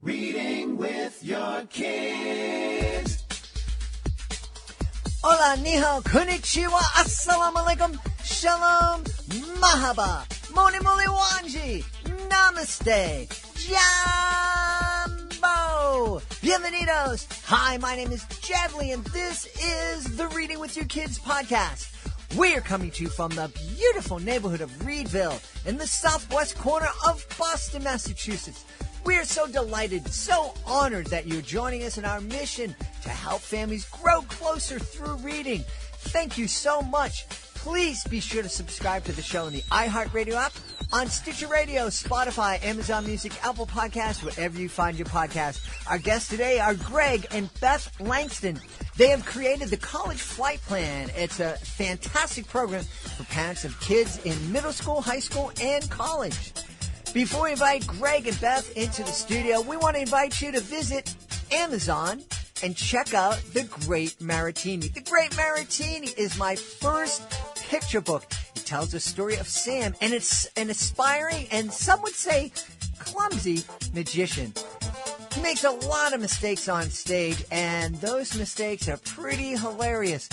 Reading with your kids. Hola, ni hao, konnichiwa, assalamu alaikum, shalom, mahaba, moni moli wanji, namaste, jambo, bienvenidos. Hi, my name is Javli, and this is the Reading with Your Kids podcast. We're coming to you from the beautiful neighborhood of Reedville in the southwest corner of Boston, Massachusetts. We are so delighted, so honored that you're joining us in our mission to help families grow closer through reading. Thank you so much. Please be sure to subscribe to the show in the iHeartRadio app, on Stitcher Radio, Spotify, Amazon Music, Apple Podcasts, wherever you find your podcast. Our guests today are Greg and Beth Langston. They have created the College Flight Plan. It's a fantastic program for parents of kids in middle school, high school, and college. Before we invite Greg and Beth into the studio, we want to invite you to visit Amazon and check out The Great Maratini. The Great Maratini is my first picture book. It tells the story of Sam, and it's an aspiring and some would say clumsy magician. He makes a lot of mistakes on stage, and those mistakes are pretty hilarious.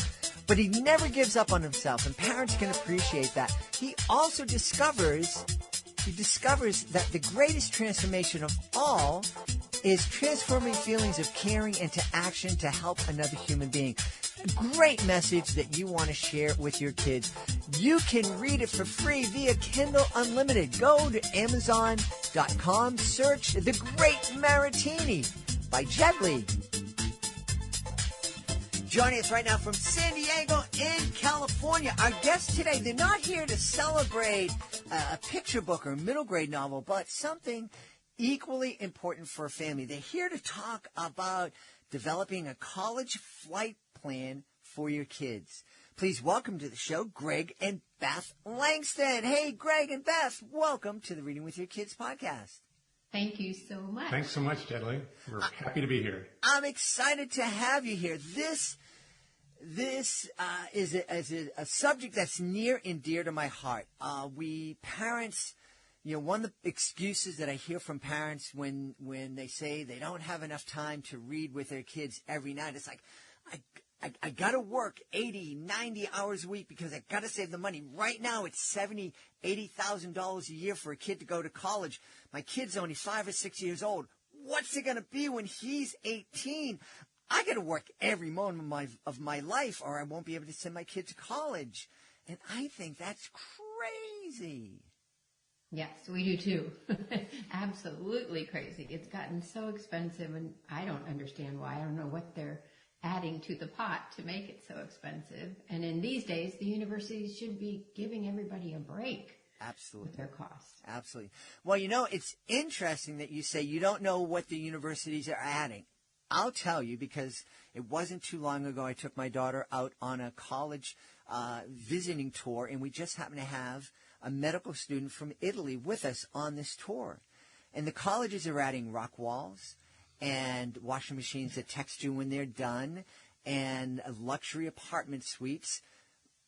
But he never gives up on himself, and parents can appreciate that. He also discovers that the greatest transformation of all is transforming feelings of caring into action to help another human being. A great message that you want to share with your kids. You can read it for free via Kindle Unlimited. Go to Amazon.com, search The Great Maratini by Jedley. Joining us right now from San Diego in California. Our guests today, they're not here to celebrate a picture book or middle grade novel, but something equally important for a family. They're here to talk about developing a college flight plan for your kids. Please welcome to the show, Greg and Beth Langston. Hey, Greg and Beth, welcome to the Reading with Your Kids podcast. Thank you so much. Thanks so much, Jedley. We're happy to be here. I'm excited to have you here. This is a subject that's near and dear to my heart. We parents, one of the excuses that I hear from parents when they say they don't have enough time to read with their kids every night, it's like, I got to work 80, 90 hours a week because I got to save the money. Right now, it's $70,000, $80,000 a year for a kid to go to college. My kid's only 5 or 6 years old. What's it going to be when he's 18? I got to work every moment of my life or I won't be able to send my kid to college. And I think that's crazy. Yes, we do too. Absolutely crazy. It's gotten so expensive and I don't understand why. I don't know what they're adding to the pot to make it so expensive. And in these days, the universities should be giving everybody a break. Absolutely. With their costs. Absolutely. Well, it's interesting that you say you don't know what the universities are adding. I'll tell you because it wasn't too long ago I took my daughter out on a college visiting tour, and we just happened to have a medical student from Italy with us on this tour. And the colleges are adding rock walls and washing machines that text you when they're done and luxury apartment suites,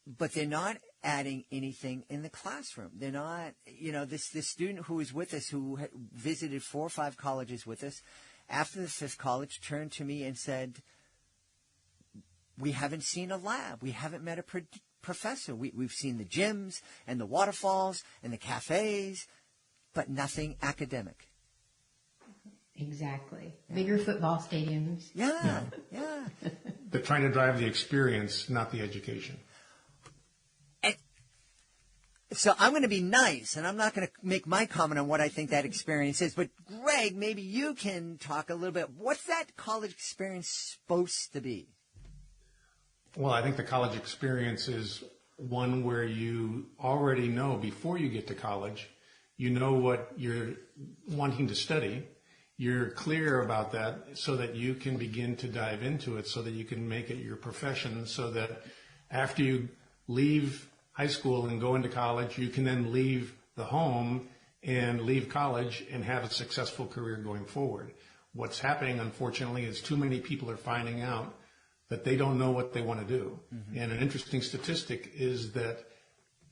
but they're not adding anything in the classroom. They're not, this student who was with us, who had visited 4 or 5 colleges with us, after the 5th college turned to me and said, we haven't seen a lab. We haven't met a professor. We've seen the gyms and the waterfalls and the cafes, but nothing academic. Exactly. Bigger football stadiums. Yeah. They're trying to drive the experience, not the education. So I'm going to be nice, and I'm not going to make my comment on what I think that experience is. But, Greg, maybe you can talk a little bit. What's that college experience supposed to be? Well, I think the college experience is one where you already know before you get to college, you know what you're wanting to study. You're clear about that so that you can begin to dive into it, so that you can make it your profession, so that after you leave high school and go into college, you can then leave the home and leave college and have a successful career going forward. What's happening, unfortunately, is too many people are finding out that they don't know what they want to do. Mm-hmm. And an interesting statistic is that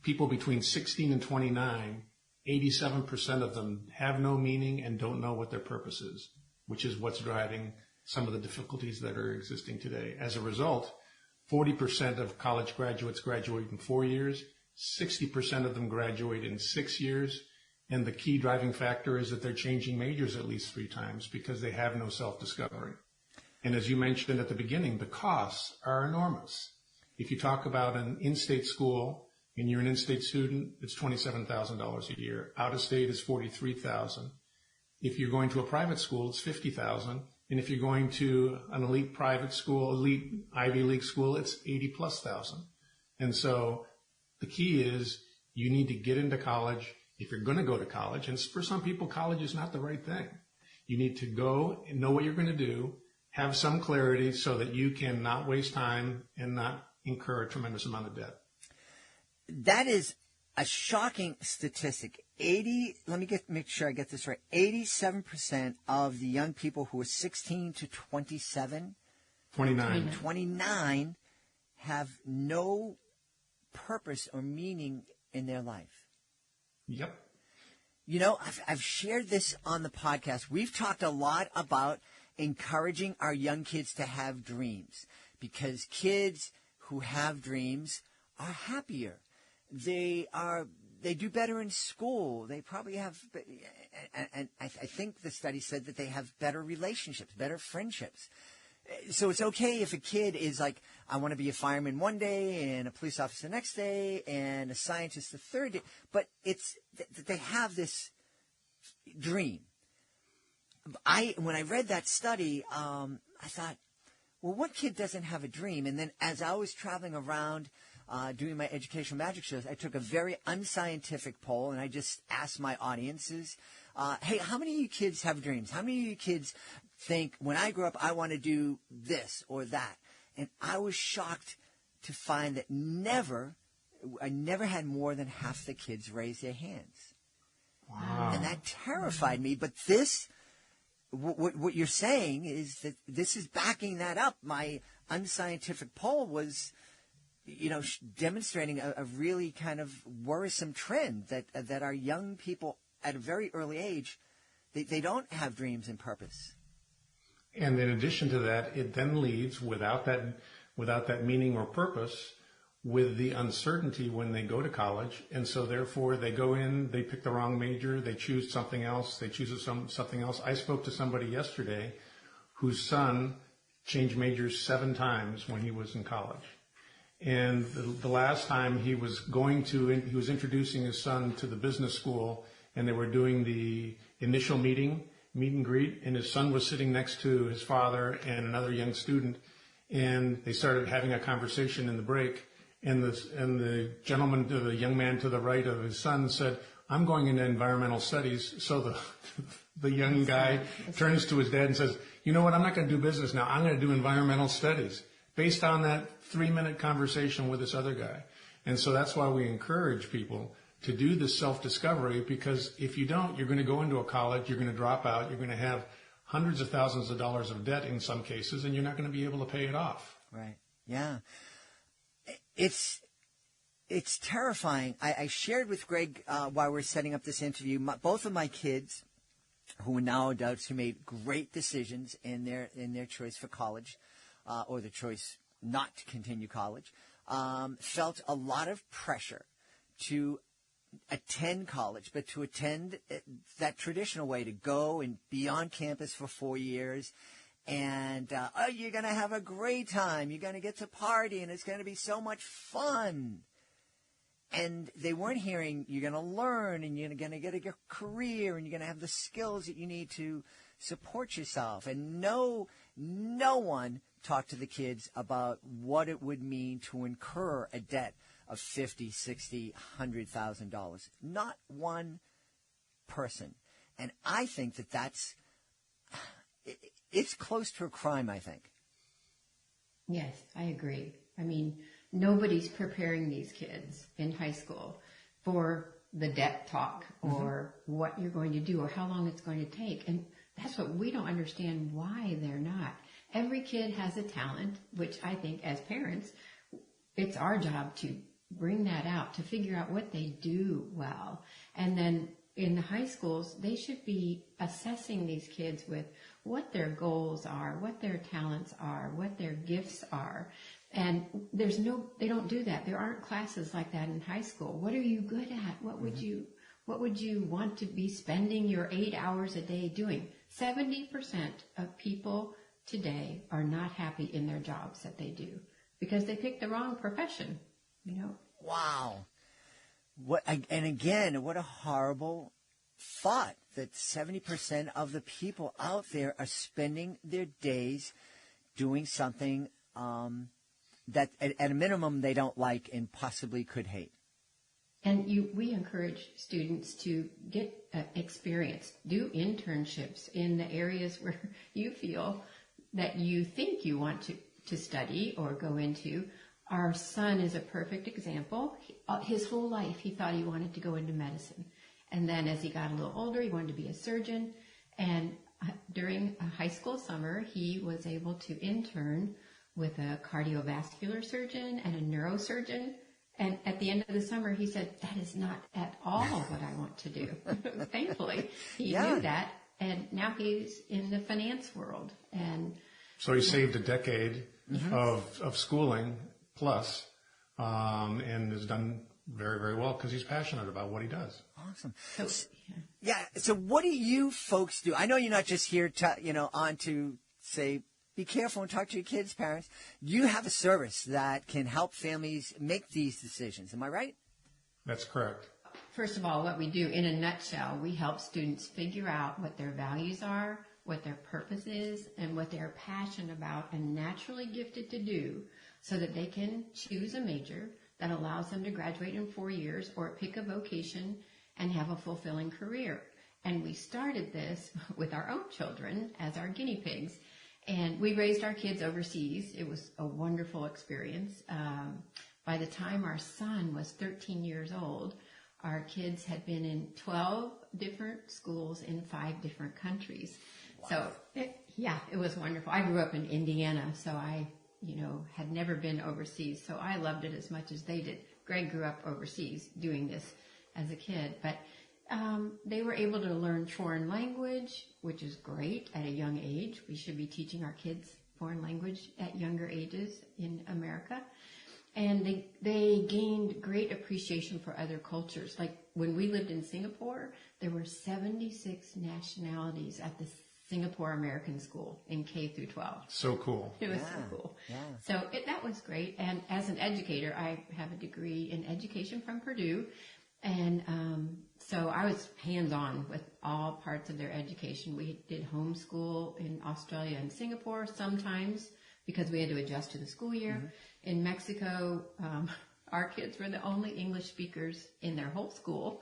people between 16 and 29, 87% of them have no meaning and don't know what their purpose is. which is what's driving some of the difficulties that are existing today. As a result, 40% of college graduates graduate in 4 years, 60% of them graduate in 6 years, and the key driving factor is that they're changing majors at least 3 times because they have no self-discovery. And as you mentioned at the beginning, the costs are enormous. If you talk about an in-state school and you're an in-state student, it's $27,000 a year. Out of state is $43,000. If you're going to a private school, it's $50,000. And if you're going to an elite private school, elite Ivy League school, it's $80,000+. And so the key is you need to get into college if you're going to go to college. And for some people, college is not the right thing. You need to go and know what you're going to do, have some clarity so that you can not waste time and not incur a tremendous amount of debt. That is a shocking statistic. Make sure I get this right. 87% of the young people who are 16 to 29 have no purpose or meaning in their life. Yep. You know, I've shared this on the podcast. We've talked a lot about encouraging our young kids to have dreams because kids who have dreams are happier. They do better in school. They probably have, and I think the study said that they have better relationships, better friendships. So it's okay if a kid is like, I want to be a fireman one day and a police officer the next day and a scientist the third day, but it's that they have this dream. When I read that study, I thought, well, what kid doesn't have a dream? And then as I was traveling around doing my educational magic shows, I took a very unscientific poll, and I just asked my audiences, hey, how many of you kids have dreams? How many of you kids think, when I grow up, I want to do this or that? And I was shocked to find that I never had more than half the kids raise their hands. Wow. And that terrified me. But what you're saying is that this is backing that up. My unscientific poll was, demonstrating a really kind of worrisome trend that our young people at a very early age, they don't have dreams and purpose. And in addition to that, it then leads without that meaning or purpose with the uncertainty when they go to college. And so therefore they go in, they pick the wrong major, they choose something else, they choose something else. I spoke to somebody yesterday whose son changed majors 7 times when he was in college. And the last time he was introducing his son to the business school, and they were doing the initial meet and greet, and his son was sitting next to his father and another young student, and they started having a conversation in the break, and the young man to the right of his son said, I'm going into environmental studies. So the young guy turns to his dad and says, you know what, I'm not going to do business now, I'm going to do environmental studies, based on that 3-minute conversation with this other guy. And so that's why we encourage people to do this self-discovery, because if you don't, you're going to go into a college, you're going to drop out, you're going to have hundreds of thousands of dollars of debt in some cases, and you're not going to be able to pay it off. Right. Yeah. It's terrifying. I shared with Greg while we were setting up this interview, both of my kids, who are now adults, who made great decisions in their choice for college, or the choice not to continue college, felt a lot of pressure to attend college, but to attend that traditional way, to go and be on campus for 4 years. And, you're going to have a great time. You're going to get to party, and it's going to be so much fun. And they weren't hearing you're going to learn, and you're going to get a career, and you're going to have the skills that you need to support yourself. And no one talked to the kids about what it would mean to incur a debt of $50,000, $60,000, $100,000. Not one person. And I think it's close to a crime, I think. Yes, I agree. I mean, nobody's preparing these kids in high school for the debt talk or what you're going to do or how long it's going to take. And that's what we don't understand, why they're not. Every kid has a talent, which I think as parents, it's our job to bring that out, to figure out what they do well. And then in the high schools, they should be assessing these kids with, what their goals are, what their talents are, what their gifts are. And they don't do that. There aren't classes like that in high school. What are you good at? What would you want to be spending your 8 hours a day doing? 70% of people today are not happy in their jobs that they do because they picked the wrong profession, Wow. And again, what a horrible thought that 70% of the people out there are spending their days doing something that at a minimum they don't like and possibly could hate. And we encourage students to get experience, do internships in the areas where you feel that you think you want to study or go into. Our son is a perfect example. His whole life he thought he wanted to go into medicine. And then as he got a little older, he wanted to be a surgeon. And during a high school summer, he was able to intern with a cardiovascular surgeon and a neurosurgeon. And at the end of the summer, he said, that is not at all what I want to do. Thankfully, he knew that. And now he's in the finance world. And so he saved a decade of schooling plus and has done very, very well because he's passionate about what he does. Awesome. So what do you folks do? I know you're not just here to say, be careful and talk to your kids' parents. You have a service that can help families make these decisions. Am I right? That's correct. First of all, what we do in a nutshell, we help students figure out what their values are, what their purpose is, and what they're passionate about and naturally gifted to do so that they can choose a major that allows them to graduate in 4 years or pick a vocation and have a fulfilling career. And we started this with our own children as our guinea pigs. And we raised our kids overseas. It was a wonderful experience. By the time our son was 13 years old, our kids had been in 12 different schools in 5 different countries. Wow. So, it was wonderful. I grew up in Indiana, so I, had never been overseas. So I loved it as much as they did. Greg grew up overseas doing this as a kid. But they were able to learn foreign language, which is great at a young age. We should be teaching our kids foreign language at younger ages in America. And they gained great appreciation for other cultures. Like when we lived in Singapore, there were 76 nationalities at the Singapore American School in K through 12. So cool. It was so cool. Yeah. So that was great. And as an educator, I have a degree in education from Purdue. And so I was hands-on with all parts of their education. We did homeschool in Australia and Singapore sometimes because we had to adjust to the school year. Mm-hmm. In Mexico, our kids were the only English speakers in their whole school.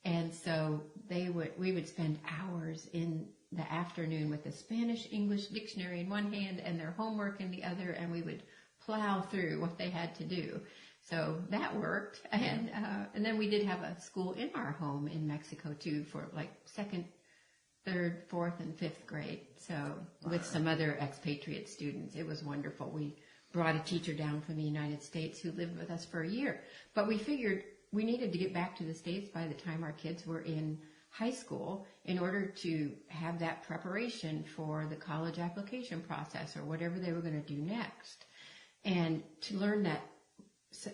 And so we would spend hours in the afternoon with the Spanish-English dictionary in one hand and their homework in the other, and we would plow through what they had to do. So that worked. And then we did have a school in our home in Mexico too for like 2nd, 3rd, 4th, and 5th grade. So with some other expatriate students, it was wonderful. We brought a teacher down from the United States who lived with us for a year. But we figured we needed to get back to the States by the time our kids were in high school in order to have that preparation for the college application process or whatever they were going to do next. And to learn that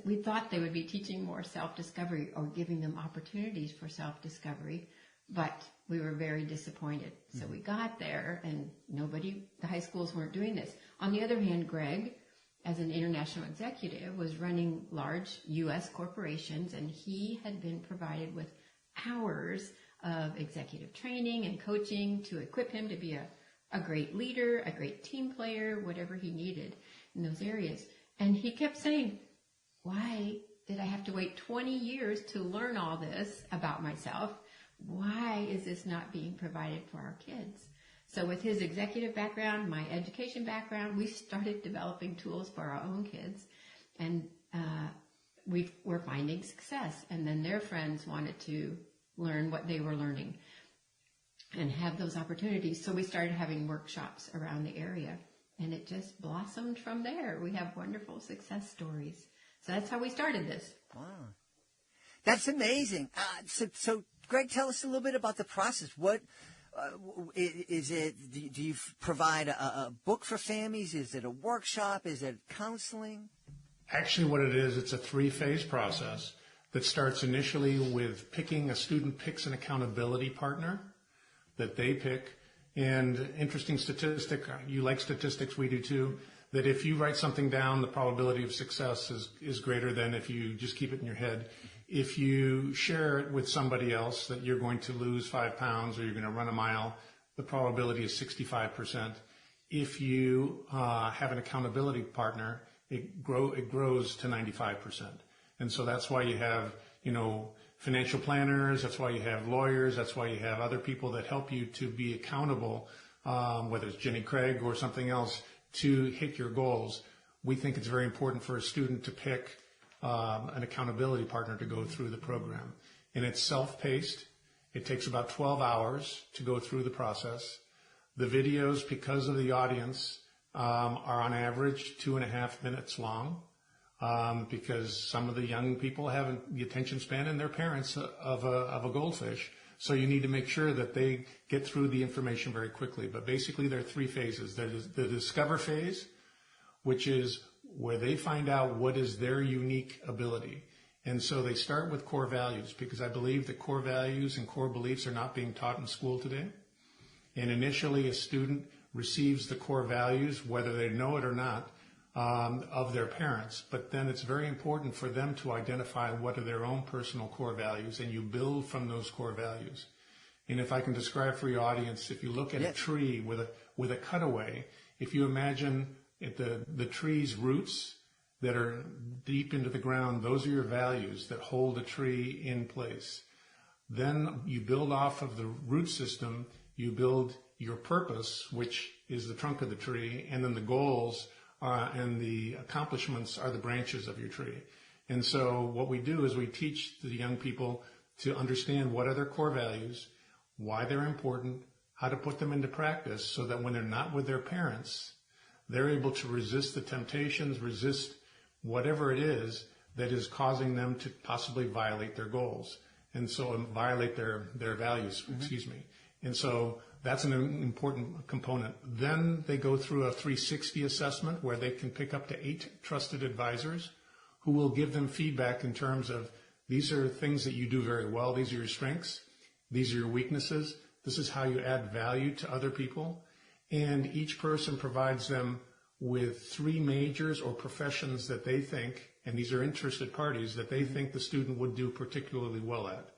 we thought they would be teaching more self-discovery or giving them opportunities for self-discovery, but we were very disappointed. So we got there and the high schools weren't doing this. On the other hand, Greg, as an international executive, was running large U.S. corporations, and he had been provided with hours of executive training and coaching to equip him to be a great leader, a great team player, whatever he needed in those areas. And he kept saying, why did I have to wait 20 years to learn all this about myself? Why is this not being provided for our kids? So with his executive background, my education background, we started developing tools for our own kids, and we were finding success. And then their friends wanted to learn what they were learning and have those opportunities. So we started having workshops around the area, and it just blossomed from there. We have wonderful success stories. So that's how we started this. Wow. That's amazing. So Greg, tell us a little bit about the process. Is it? Do you provide a book for families? Is it a workshop? Is it counseling? Actually, what it is, it's a 3-phase process that starts initially with a student picks an accountability partner that they pick. And interesting statistic, you like statistics, we do too, that if you write something down, the probability of success is greater than if you just keep it in your head. If you share it with somebody else that you're going to lose 5 pounds or you're going to run a mile, the probability is 65%. If you have an accountability partner, it grows to 95%. And so that's why you have, financial planners, that's why you have lawyers, that's why you have other people that help you to be accountable, whether it's Jenny Craig or something else, to hit your goals. We think it's very important for a student to pick an accountability partner to go through the program. And it's self-paced. It takes about 12 hours to go through the process. The videos, because of the audience, are on average 2.5 minutes long, because some of the young people have the attention span and their parents of a goldfish. So you need to make sure that they get through the information very quickly. But basically there are 3 phases. There's the discover phase, which is where they find out what is their unique ability. And so they start with core values, because I believe that core values and core beliefs are not being taught in school today. And initially a student receives the core values, whether they know it or not, of their parents. But then it's very important for them to identify what are their own personal core values, and you build from those core values. And if I can describe for your audience, if you look at a tree with a cutaway, if you imagine the tree's roots that are deep into the ground, those are your values that hold a tree in place. Then you build off of the root system, you build your purpose, which is the trunk of the tree, and then the goals and the accomplishments are the branches of your tree. And so what we do is we teach the young people to understand what are their core values, why they're important, how to put them into practice, so that when they're not with their parents, they're able to resist the temptations, resist whatever it is that is causing them to possibly violate their goals. And so violate their values, excuse me. And so that's an important component. Then they go through a 360 assessment where they can pick up to 8 trusted advisors who will give them feedback in terms of, these are things that you do very well. These are your strengths. These are your weaknesses. This is how you add value to other people. And each person provides them with 3 majors or professions that they think, and these are interested parties, that they think the student would do particularly well at.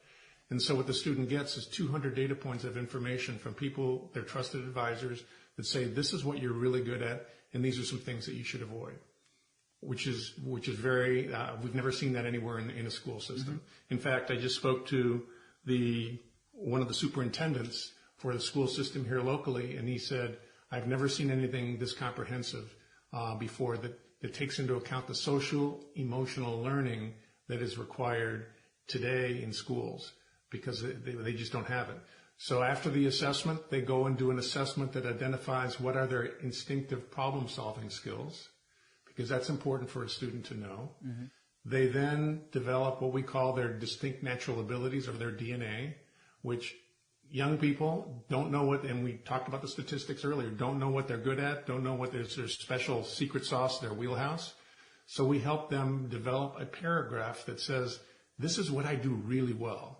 And so what the student gets is 200 data points of information from people, their trusted advisors, that say, this is what you're really good at, and these are some things that you should avoid, which is very, we've never seen that anywhere in a school system. In fact, I just spoke to one of the superintendents for the school system here locally, and he said, I've never seen anything this comprehensive before that takes into account the social, emotional learning that is required today in schools, because they just don't have it. So after the assessment, they go and do an assessment that identifies what are their instinctive problem-solving skills, because that's important for a student to know. They then develop what we call their distinct natural abilities, or their DNA, which young people don't know what, and we talked about the statistics earlier, don't know what they're good at, don't know what their special secret sauce, their wheelhouse. So we help them develop a paragraph that says, this is what I do really well.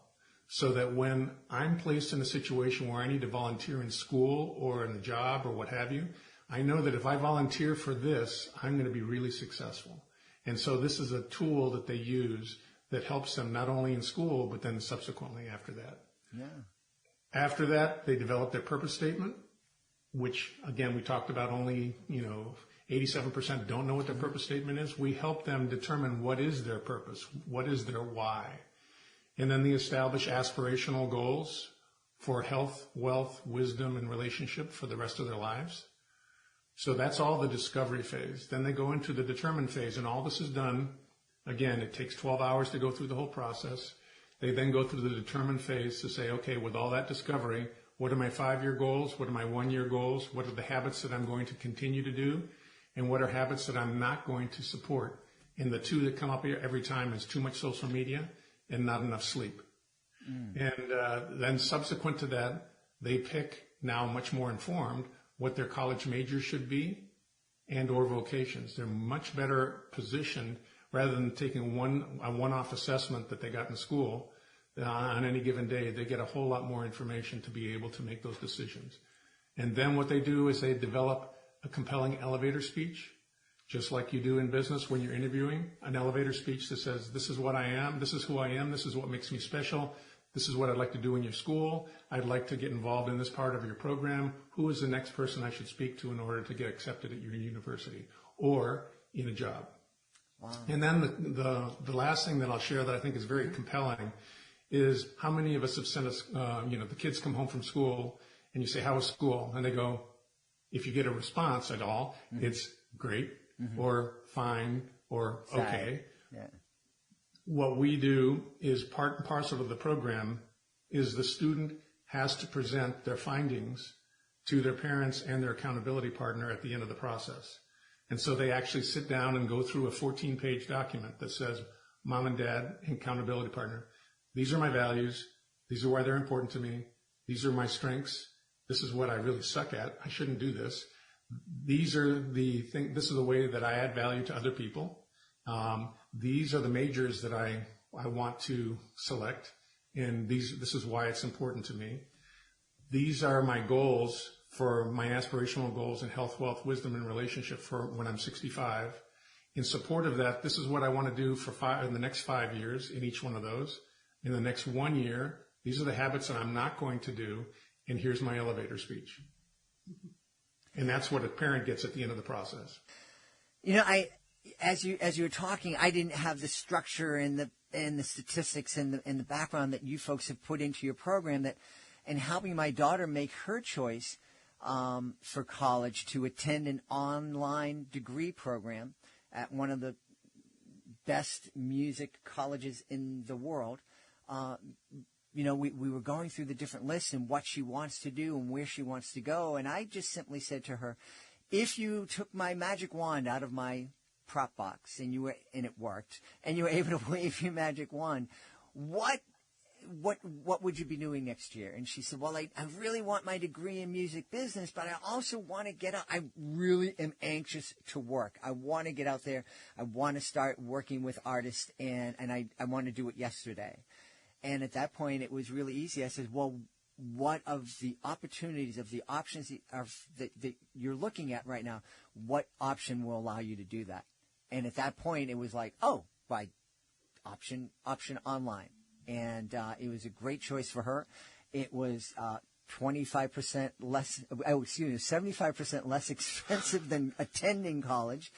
So that when I'm placed in a situation where I need to volunteer in school or in a job or what have you, I know that if I volunteer for this, I'm going to be really successful. And so this is a tool that they use that helps them not only in school, but then subsequently after that. Yeah. After that, they develop their purpose statement, which again, we talked about only, 87% don't know what their purpose statement is. We help them determine what is their purpose, what is their why. And then they establish aspirational goals for health, wealth, wisdom, and relationship for the rest of their lives. So that's all the discovery phase. Then they go into the determine phase, and all this is done. Again, it takes 12 hours to go through the whole process. They then go through the determine phase to say, okay, with all that discovery, what are my 5-year goals? What are my 1-year goals? What are the habits that I'm going to continue to do? And what are habits that I'm not going to support? And the 2 that come up here every time is too much social media and not enough sleep. And then subsequent to that, they pick now much more informed what their college major should be and or vocations. They're much better positioned rather than taking a one-off assessment that they got in school on any given day. They get a whole lot more information to be able to make those decisions. And then what they do is they develop a compelling elevator speech, just like you do in business when you're interviewing, an elevator speech that says, this is what I am, this is who I am, this is what makes me special, this is what I'd like to do in your school, I'd like to get involved in this part of your program, who is the next person I should speak to in order to get accepted at your university or in a job. Wow. And then the last thing that I'll share that I think is very compelling is how many of us have sent us, the kids come home from school and you say, how was school? And they go, if you get a response at all, it's great or fine or okay. Yeah. What we do is part and parcel of the program is the student has to present their findings to their parents and their accountability partner at the end of the process. And so they actually sit down and go through a 14-page document that says, Mom and Dad, accountability partner, these are my values. These are why they're important to me. These are my strengths. This is what I really suck at. I shouldn't do this. These are this is the way that I add value to other people. These are the majors that I want to select. And this is why it's important to me. These are my goals for my aspirational goals in health, wealth, wisdom, and relationship for when I'm 65. In support of that, this is what I want to do in the next 5 years in each one of those. In the next 1 year, these are the habits that I'm not going to do, and here's my elevator speech. And that's what a parent gets at the end of the process. As you were talking, I didn't have the structure and the statistics and the background that you folks have put into your program and helping my daughter make her choice for college to attend an online degree program at one of the best music colleges in the world. We were going through the different lists and what she wants to do and where she wants to go. And I just simply said to her, if you took my magic wand out of my prop box and it worked and you were able to wave your magic wand, what would you be doing next year? And she said, well, I really want my degree in music business, but I also want to get out. I really am anxious to work. I want to get out there. I want to start working with artists, and I want to do it yesterday. And at that point, it was really easy. I said, well, what of the opportunities, of the options that you're looking at right now, what option will allow you to do that? And at that point, it was like, by option online. And it was a great choice for her. It was 75% less, 75% less expensive than attending college.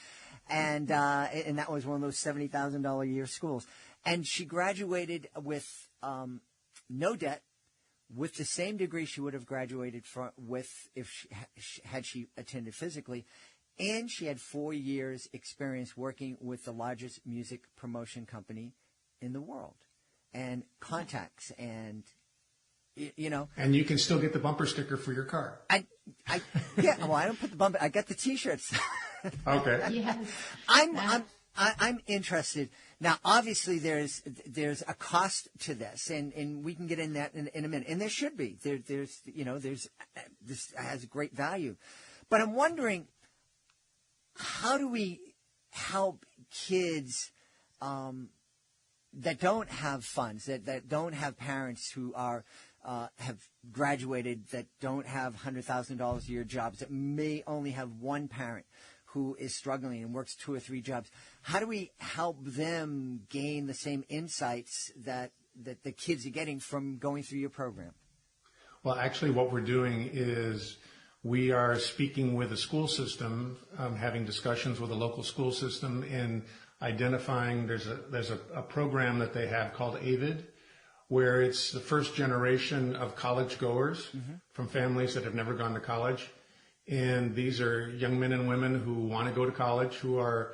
And that was one of those $70,000 a year schools. And she graduated with no debt, with the same degree she would have graduated with if had she attended physically. And she had 4 years experience working with the largest music promotion company in the world, and contacts, and And you can still get the bumper sticker for your car. I don't put the bumper. I got the T-shirts. Okay. Yes. I'm interested. Now, obviously, there's a cost to this, and we can get in that in a minute. And there should be. This has great value. But I'm wondering, how do we help kids that don't have funds, that don't have parents who have graduated, that don't have $100,000 a year jobs, that may only have one parent who is struggling and works 2 or 3 jobs? How do we help them gain the same insights that the kids are getting from going through your program? Well, actually, what we're doing is we are speaking with the school system, having discussions with the local school system, and identifying there's a program that they have called AVID, where it's the first generation of college goers from families that have never gone to college. And these are young men and women who want to go to college, they're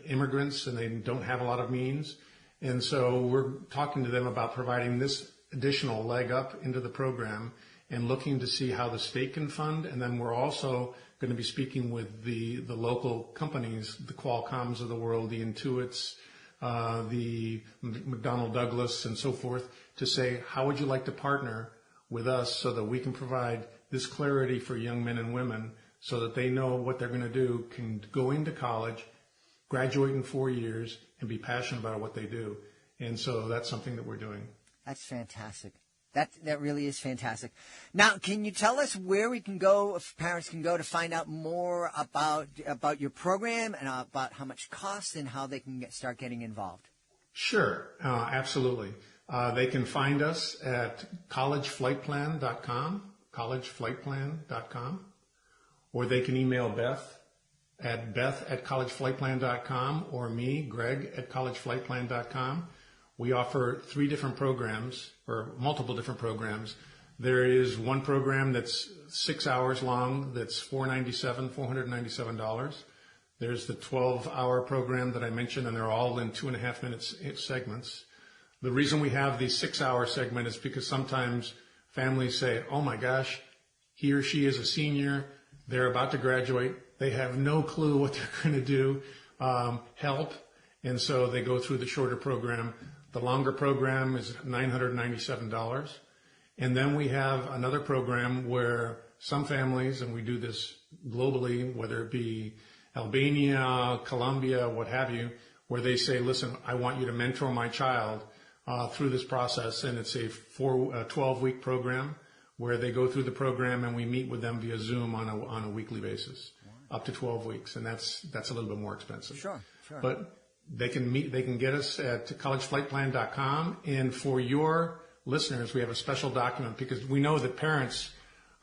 immigrants and they don't have a lot of means. And so we're talking to them about providing this additional leg up into the program and looking to see how the state can fund. And then we're also going to be speaking with the local companies, the Qualcomms of the world, the Intuits, the McDonnell Douglas and so forth, to say, how would you like to partner with us so that we can provide this clarity for young men and women so that they know what they're going to do, can go into college, graduate in 4 years, and be passionate about what they do. And so that's something that we're doing. That's fantastic. That really is fantastic. Now, can you tell us where we can go, if parents can go to find out more about your program and about how much it costs and how they can start getting involved? Sure, absolutely. They can find us at collegeflightplan.com, or they can email Beth at beth@collegeflightplan.com, or me, Greg, at collegeflightplan.com. We offer 3 different programs, or multiple different programs. There is one program that's 6 hours long, that's $497. There's the 12-hour program that I mentioned, and they're all in 2.5-minute segments. The reason we have the 6-hour segment is because sometimes families say, oh my gosh, he or she is a senior, they're about to graduate, they have no clue what they're going to do, help, and so they go through the shorter program. The longer program is $997. And then we have another program where some families, and we do this globally, whether it be Albania, Colombia, what have you, where they say, listen, I want you to mentor my child through this process. And it's a 12-week program where they go through the program and we meet with them via Zoom on a weekly basis, up to 12 weeks. And that's a little bit more expensive. Sure. But they can get us at collegeflightplan.com. And for your listeners, we have a special document because we know that parents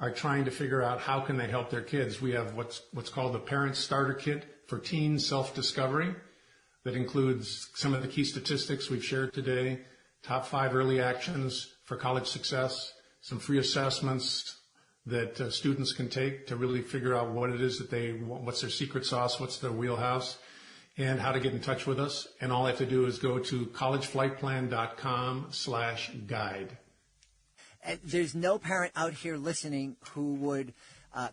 are trying to figure out how can they help their kids. We have what's called the Parent Starter Kit for Teen Self-Discovery that includes some of the key statistics we've shared today, top 5 early actions for college success, some free assessments that students can take to really figure out what it is that they want, what's their secret sauce, what's their wheelhouse, and how to get in touch with us. And all they have to do is go to collegeflightplan.com/guide. There's no parent out here listening who would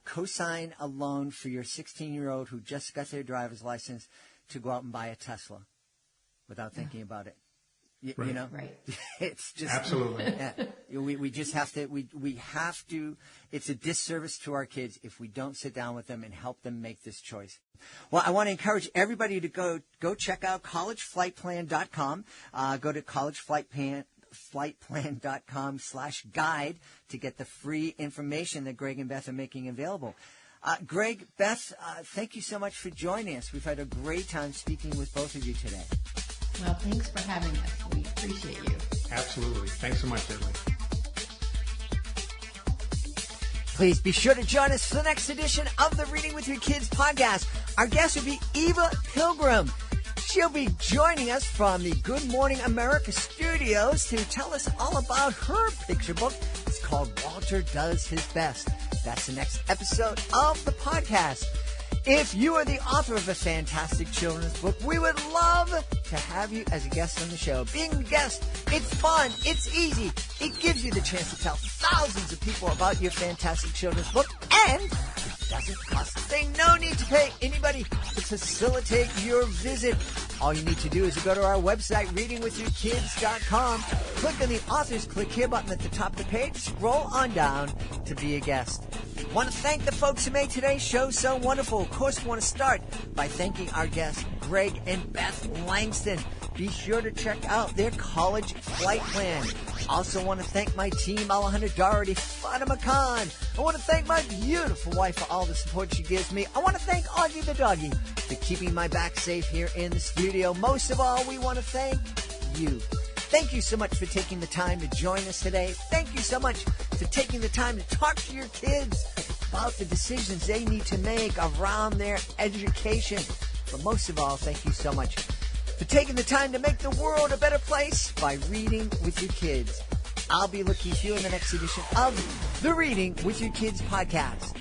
co-sign a loan for your 16-year-old who just got their driver's license to go out and buy a Tesla without thinking about it. Right. You know, Right. It's just Absolutely. Yeah, we just have to. We have to. It's a disservice to our kids if we don't sit down with them and help them make this choice. Well, I want to encourage everybody to go check out collegeflightplan.com. Go to collegeflightplan.com/guide to get the free information that Greg and Beth are making available. Greg, Beth, thank you so much for joining us. We've had a great time speaking with both of you today. Well, thanks for having us. We appreciate you. Absolutely. Thanks so much, Emily. Please be sure to join us for the next edition of the Reading with Your Kids podcast. Our guest will be Eva Pilgrim. She'll be joining us from the Good Morning America studios to tell us all about her picture book. It's called Walter Does His Best. That's the next episode of the podcast. If you are the author of a fantastic children's book, we would love to have you as a guest on the show. Being a guest, it's fun, it's easy. It gives you the chance to tell thousands of people about your fantastic children's book, and it doesn't cost a thing. No need to pay anybody to facilitate your visit. All you need to do is to go to our website, readingwithyourkids.com, click on the Authors Click Here button at the top of the page, scroll on down to be a guest. I want to thank the folks who made today's show so wonderful. Of course, we want to start by thanking our guests, Greg and Beth Langston. Be sure to check out their college flight plan. Also want to thank my team, Alejandro Doherty, Fatima Khan. I want to thank my beautiful wife for all the support she gives me. I want to thank Augie the doggy for keeping my back safe here in the studio. Most of all, we want to thank you. Thank you so much for taking the time to join us today. Thank you so much for taking the time to talk to your kids about the decisions they need to make around their education. But most of all, thank you so much for taking the time to make the world a better place by reading with your kids. I'll be looking for you in the next edition of the Reading with Your Kids podcast.